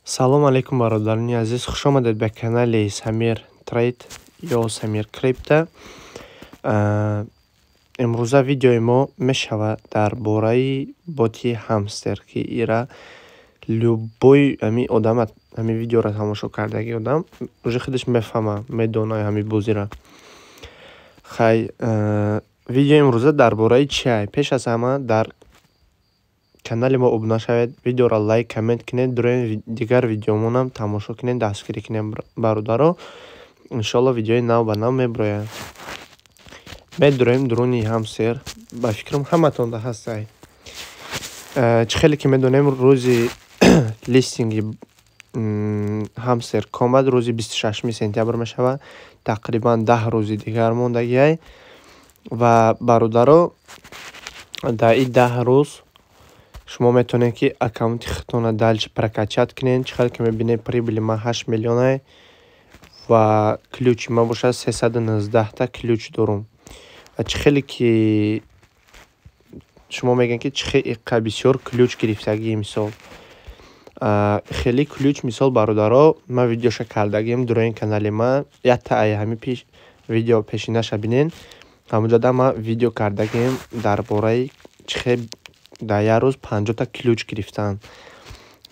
салом алейкум бародарони азиз, хуш омадед ба канали Самир Трейд ё Самир Крипто. имрӯза видеои мо мешавад дар бораи боти ҳамстер ки ира любой ҳами одам ҳами видеоро тамошо кардаги одам уже худаш мефаҳма, медонаи ҳами бозира. хай видеои имрӯза дар бораи чия? Пеш аз ҳама дар канали мо обуна шавед, видеоро лайк, коммент кунед, дурои дигар видеомонам тамошо кунед, дастгирӣ кунед бародаро. иншоалло видеои нав ба нав меброяд. медуроем дуруни ҳамстер, ба фикрам ҳаматонда ҳастай. чӣ хеле ки медонем рӯзи листинги ҳамстер комад рӯзи 26 сентябр мешавад. Тақрибан 10 рӯзи дигар мондагиай ва бародаро дар ин 10 рӯз шумо метавонед ки аккаунти худтонро дальше прокачат кунед. чӣ хеле ки мебинед прибили ма 8 миллионай ва ключи ма бошад 319 та ключ дорум. чӣ хеле ки шумо мегӯед ки чӣ хеле бисёр ключ гирифтагӣ, мисол хеле ключ, мисол бародаро ма видеоша кардагим дурои канали ма як та ай ҳами пеш видео пешинаша бинен. ҳамуҷода ма видео кардагим дар бораи чӣ хеле дар як рӯз 50 та ключ гирифтан.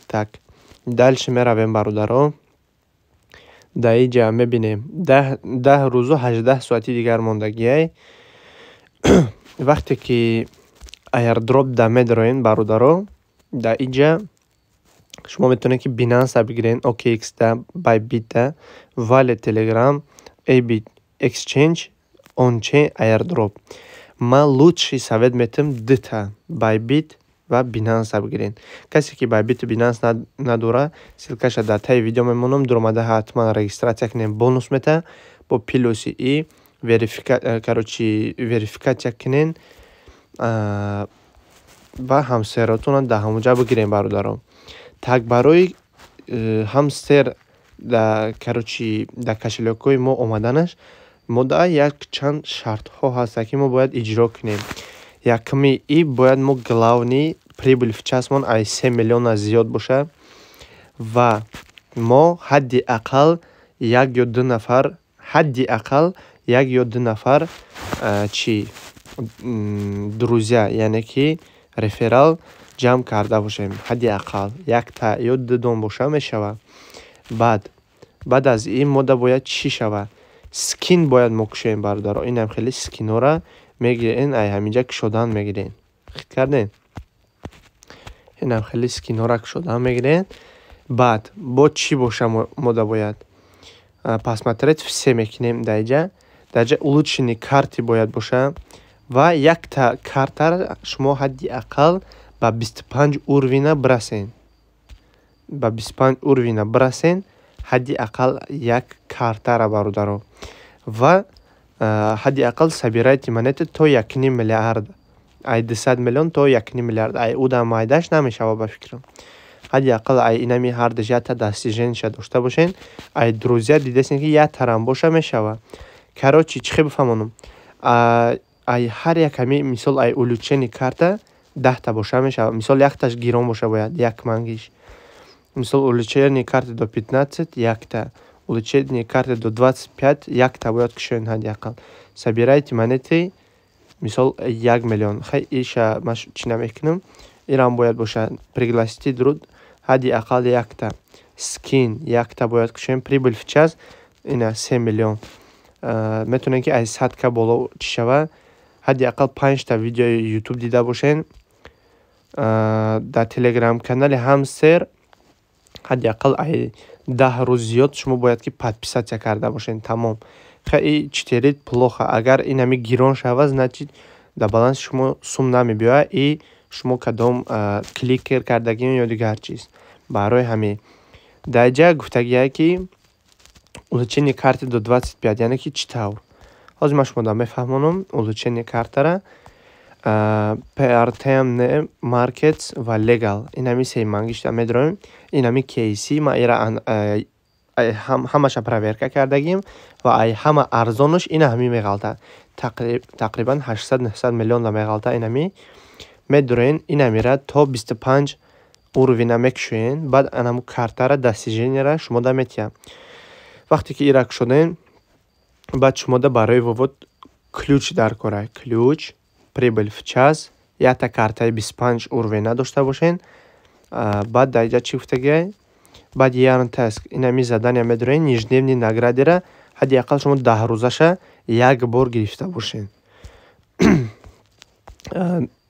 так дальше меравем бародаро. дар инҷа мебинем 10 рӯзу 18 соати дигар мондагиай. вақте ки airdrop да медроен бародаро, дар инҷа шумо метавонед ки Binance бигирен, OKX да, Bybit да, Wallet, Telegram, Abit Exchange, On-chain airdrop. ма лучший совет метам дута Bybit ва Binance бигирен. касе ки Bybit и Binance надора, силкаша дар таи видео мемонам, дуромада ҳатман регистратсия кунем, бонус мета бо плюси и верификатсия кунен ба ҳамстеротона дар ҳамуҷа бигирем бародаро. так барои ҳамстер дар кошелёкҳои мо омаданаш мо дар як чанд шартҳо ҳаста ки мо бояд иҷро кунем. якми и бояд мо главни прибили в часмон ай 3 миллиона зиёд боша ва мо ҳадди ақал як ё ду нафар чи друзья, яъне ки реферал ҷамъ карда бошем. ҳадди ақал як та ё дудон боша мешавад. баъд аз ин мода бояд чӣ шавад? скин бояд мо кушоем бародаро. инам хеле скинора мегирен, ай ҳаминҷа кушодан мегирен. хит кардем? инам хеле скинора кушодан мегирен. баъд бо чӣ боша мода бояд? посмотреть все мекунем дар инҷа. дар инҷа улучшени карти бояд боша ва як та картара шумо ҳадди ақал ба 25 урвина бирасен. ба 25 урвина бирасен ҳадди ақал як картара бародаро. ва ҳадди ақал собирайте монеты то 1 миллиард. ай 200 миллион то 1 миллиард. ай уда майдаш намешава ба фикрам. ҳадди ақал ай инами ҳардаш як та достиженияша дошта бошен. ай друзья дидесен ки як тарам боша мешава. короче чӣ хел бифаҳмонам? ай ҳар як ҳами мисол ай улучшени карта 10 та боша мешава. мисол якташ гирон боша бояд 1 мангиш. мисол улучшени карты до 15 як та, улучшени карты до 25 як та бояд кушоен ҳадди ақал. собирайте монеты мисол 1 миллион. хай иша ма чӣ намекунам? ирам бояд боша. пригласите друг ҳадди ақал як та. скин як та бояд кушоем. прибиль в час ина 3 миллион. метавонем ки аз 100к боло чӣ шава? ҳадди ақал 5 та видеои YouTube дида бошен. дар телеграм канали ҳамстер ҳадди ақал ай 10 рӯз зиёд шумо бояд ки подписатсия карда бошен. тамом. хеле читерид плохо. агар ин ҳами гирон шава, значит дар баланси шумо сум намебиёяд и шумо кадом кликер кардагин ё дигар чиз. барои ҳамин дар инҷа гуфтагиае ки улучшени карти до 25, яъне ки чӣ тавр? ҳозир ма шумода мефаҳмонам улучшени картара. PRTM Markets ва Legal. ин ҳами се мангишта медроем. ин ҳами KC ма ира ҳамаша проверка кардагим ва ай ҳама арзонаш ин ҳами меғалта. тақрибан 800-900 миллион да меғалта. ин ҳами медроен. ин ҳамира то 25 уровня мекушоен. Баъд анамо картара достиженияра шумо да метиҳам. вақте ки ира кушодем, баъд шумо да барои вывод ключ дар кора. Ключ, прибыль в час, якта картаи 25 уровня дошта бошен. баъд дар инҷа чӣ гуфтагиай? баъд yarn task инами задания медорем, ежедневни наградира ҳадди ақал шумо 10 рӯзаша як бор гирифта бошен.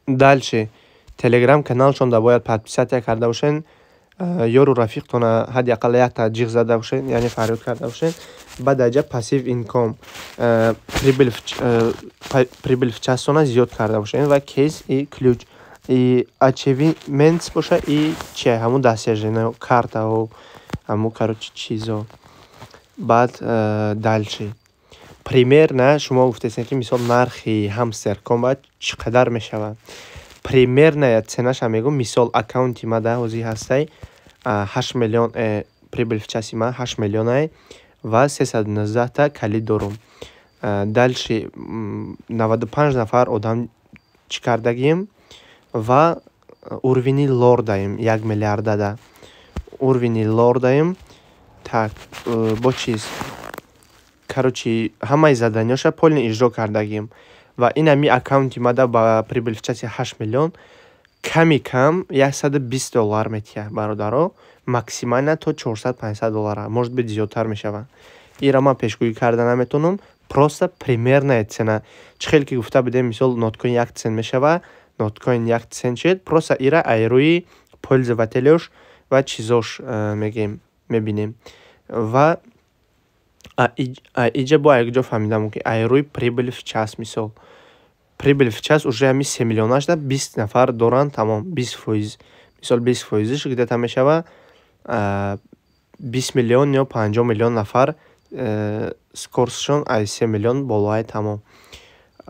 дальше телеграм каналшон да бояд подписатсия карда бошен. ёру рафиқтона ҳадди ақал якта ҷиғ зада бошен, яъне фарёд карда бошен. баъд аҷа пассив инком прибыль в часона зиёд карда бошен ва кейс и ключ и achievements боша и чия ҳамун достижение картао ҳамун короче чизо. баъд дальше примерно шумо гуфтесен ки мисол нархи hamster combat чӣ қадар мешавад. примерная ценаша мегӯм, мисол аккаунти ма да ҳозир ҳастай 8 миллион прибыль в часи ма 8 миллион ва 319 та калид дорум. дальше 95 нафар одам чӣ кардагием ва уровни лор даем 1 миллиарда да уровни лор даем. так бо чиз короче ҳамаи заданиёша полно иҷро кардагием ва инами аккаунти ма да ба прибыль в часи 8 миллион ками кам $120 метиҳад бародаро, максимально то $400-500, может быть зиёдтар мешавад. ира ман пешгӯӣ карда наметонам, просто примерная цена. чӣ хел ки гуфта будем, мисол ноткоин 1 цент мешавад, ноткоин 1 цент шед, просто ира айрӯи пользователёш ва чизош мегем мебинем. ва иҷа бо якҷо фаҳмидам ки айрӯи прибыль в час, мисол прибыль в час уже ҳами 3 миллионаш да 20 нафар доранд, тамом 20%. мисол 20%иш гидета мешава 20 миллион ё 50 миллион нафар скорсшон аз 3 миллион болоай, тамом.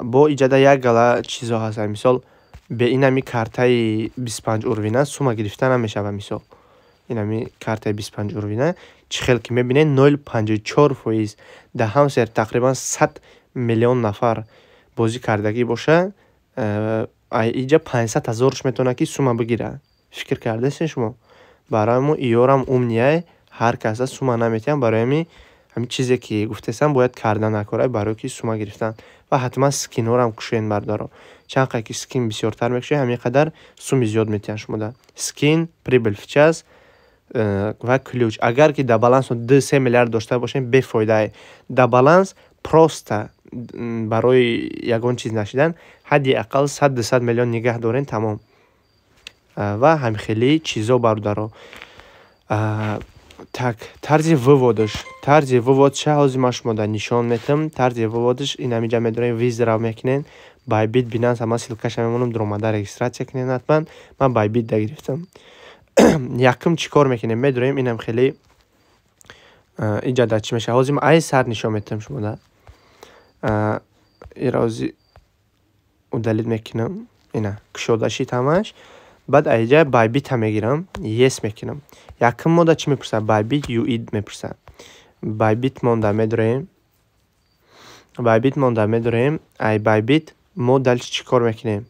бо иҷада як гала чизо ҳаст, мисол бе инами картаи 25 уровня сума гирифта намешава. мисол инами картаи 25 уровня чӣ хел ки мебинед 0.54% да ҳамсер тақрибан 100 миллион нафар бозӣ кардагӣ боша, иҷа 500 000 метавона ки сума бигира. фикр кардасен шумо? барои мо иёрам умнияй ҳар каса сума наметиҳам, барои ҳамин чизе ки гуфтесам бояд карда накорай барои ки сума гирифтан. ва ҳатман скинҳорам кушоен бардаро. чанд қадр ки скин бисёртар мекушоед, ҳамин қадар суми зиёд метиҳанд шумо да. скин, прибыль в час ва ключ. агар ки да баланс 2-3 миллиард дошта бошем бефоида. да баланс просто барои ягон чиз нашидан ҳадди ақал 100-200 миллион нигаҳ дорен, тамом. ва ҳамхели чизо бародаро. так тарзи выводша ҳозир ман шумо да нишон метам. тарзи выводиш инамиҷа медорем, виздрав мекунен, байбит, бинанс, ҳама силкаша мемонам, дромада регистратсия кунен ҳатман. ман байбит да гирифтам. якум чӣ кор мекунем медорем, инам хеле иҷада чӣ меша. ҳозир ман ай сар нишон метам шумо да. ира ҳозир удалит мекунам, ина кушодашид ҳамаш. баъд айҷа байбита мегирам, yes мекунам. якум мода чӣ мепурсад? байбит юид мепурсад. байбит монда медорем. ай байбит мо дальше чӣ кор мекунем?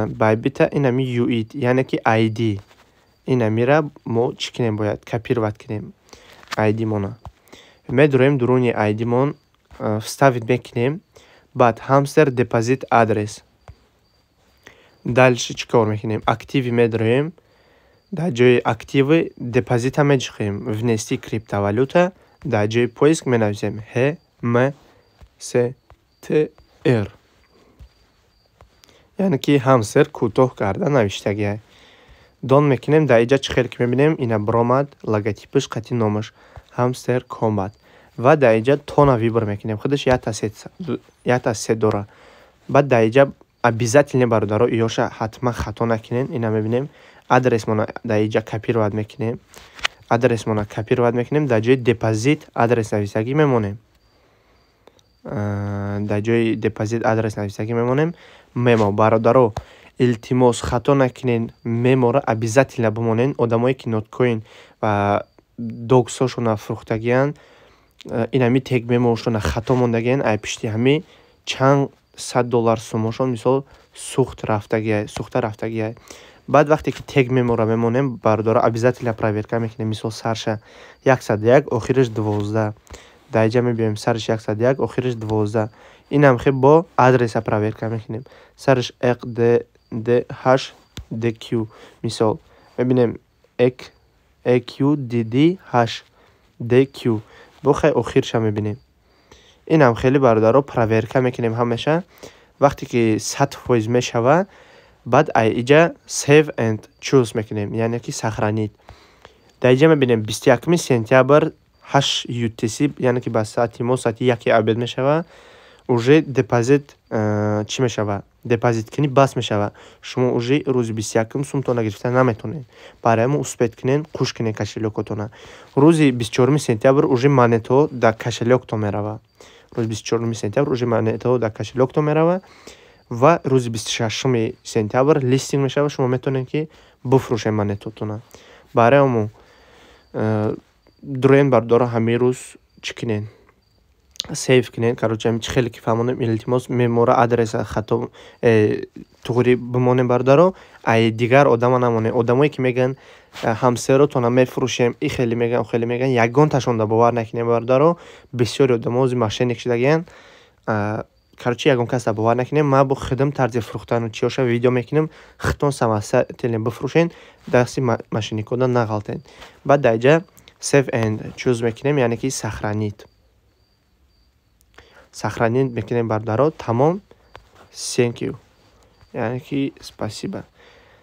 байбита инами юид, яъне ки id инамира мо чӣ кунем, бояд копировать кунем id мона. медорем дуруни id мон вставит мекунем. баъд hamster депозит адрес. дальше чӣ кор мекунем? активи медорем. дар ҷои активи депозита мечиқем, внести криптовалюта. дар ҷои поиск менависем HMSTR, яъне ки hamster кӯтоҳ карда навиштагиай. дон мекунем. дар иҷа чӣ хел ки мебинем, ина бромад, логотипиш, қати номаш hamster combat. ва дар иҷа тона вибр мекунем, худаш якта се дора. баъд дар иҷа обязательно бародаро иёша ҳатман хато накунен. ина мебинем адрес мона дар иҷа копировать мекунем. дар ҷои депозит адрес нависагӣ мемонем. мемо бародаро илтимос хато накунен, мемора обязательно бимонен. одамое ки ноткоин ва доксошона фурӯхтагиянд, инами тег мемошона хато мондагиянд, ай пишти ҳами чанд $100 сумошон мисол сухта рафтагиай. بعد وقتی که تگ میمونیم برادر обязательно проверка میکنیم. مثال سرش 101 آخرش 12 دایجا میبینیم سرش 101 آخرش 12 این هم خیلی با آدرس проверка میکنیم. سرش EQ8 DQ مثال میبینیم EQ8 DQ با خیلی آخرش هم میبینیم. این هم خیلی برادر проверка میکنیم همیشه. وقتی که 100% میشوه بعد اینجا save and choose میکنیم یعنی که سخرانید. در اینجا میبینیم 21 سپتامبر 8 UTC یعنی که با ساعت ما ساعت 1 عبد میشوه уже депозит چی میشوه депозит کنی بس میشوه. شما уже روز 21 سومتون گرفتن نمیتونین برای ما اثبات کنین خوش کنین کشیلوکتون. روز 24 سپتامبر уже монето در کشیلوکتون میروه. روز 24 سپتامبر уже монето در کشیلوکتون میروه و روز 26 سپتامبر لیستینگ میشه. شما میتونین که بفروشین монетотون. برای ما دروین بردار همه روز چکنین سیف کنین. короче همین خیلی که فهمونم التماس ممورا آدرس خطا توری بمونیم بردارو. ای دیگر آدم نمونه. آدمایی که میگن همسرتون میفروشیم این خیلی میگن و خیلی میگن یگان تاشون دا باور نکنیم بردارو. بسیاری آدم از ماشین نکشیدگن короче یگان کس دا باور نکنیم. ما با خدم طرز فروختن و چیاش ویدیو میکنیم خطون سماسه تلیم بفروشین دستی ماشینی کدن نغلطین. بعد دایجا save and choose میکنیم یعنی که سخرانید میکنیم بردارو. تمام thank you یعنی که спасибо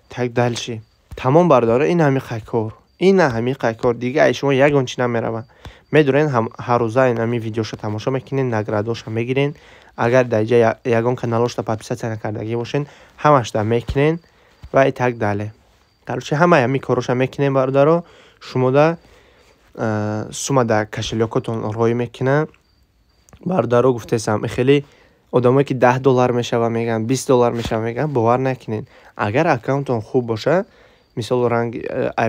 так дальше تمام بردارو. این همین کار دیگه ای شما یگان چی نمیروه. میدونین هر روزا این همین ویدیوشو تماشا میکنین نگرادوش هم میگیرین. اگر دایجا یگان کانالش تا پادپیسات نکردگی باشین همش دا میکنین و ای tak داله. короче همین کاروش هم میکنین بردارو. شما دا сума در کشیلوکتون روی میکنه بردارو. گفتم خیلی آدمایی که $10 میشوه میگن $20 میشوه میگن باور نکنین. اگر اکانتون خوب باشه مثال رنگ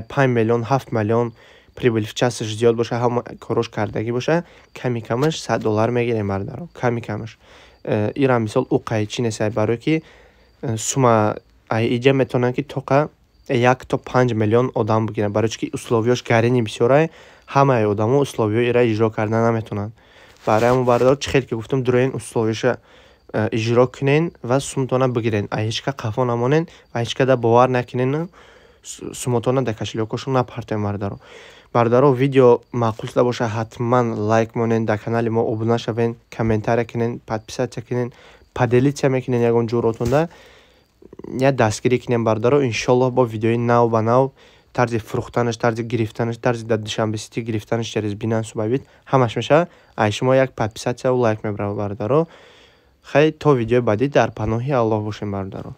5 میلیون 7 میلیون прибыль в часش زیاد باشه هم کاروش کردگی باشه کمش $100 میگیریم بردارو. کمش ایران مثال او قایچی نیست برای که сума اینجا میتونن که توقع 1 تا 5 میلیون آدم بگیرن برای که условияش گرینی بسیاره. همه آدما условия ایرا اجرا کردن نمیتونن. برای همون بردار خیلی که گفتم دروین условияش اجرا کنین و سومتون بگیرین. هیچ که قفا نمونین و هیچ که باور نکنین سومتون در کشیلوکشون نپرتین بردارو. ویدیو معقول باشه حتما لایک مونین. در کانال ما ابونه شوین کامنتار کنین подписаться کنین поделиться میکنین یگان جوراتون ده یا دستگیری کنین بردارو. انشالله با ویدیوی نو با نو طرز فروختنش طرز گرفتنش طرز در دوشنبه سیتی گرفتنش через بیننس و بایبیت همش میشه. ای شما یک подписаться و لایک میبره بردارو. خیلی تا ویدیو بعدی در پناه الله باشین بردارو.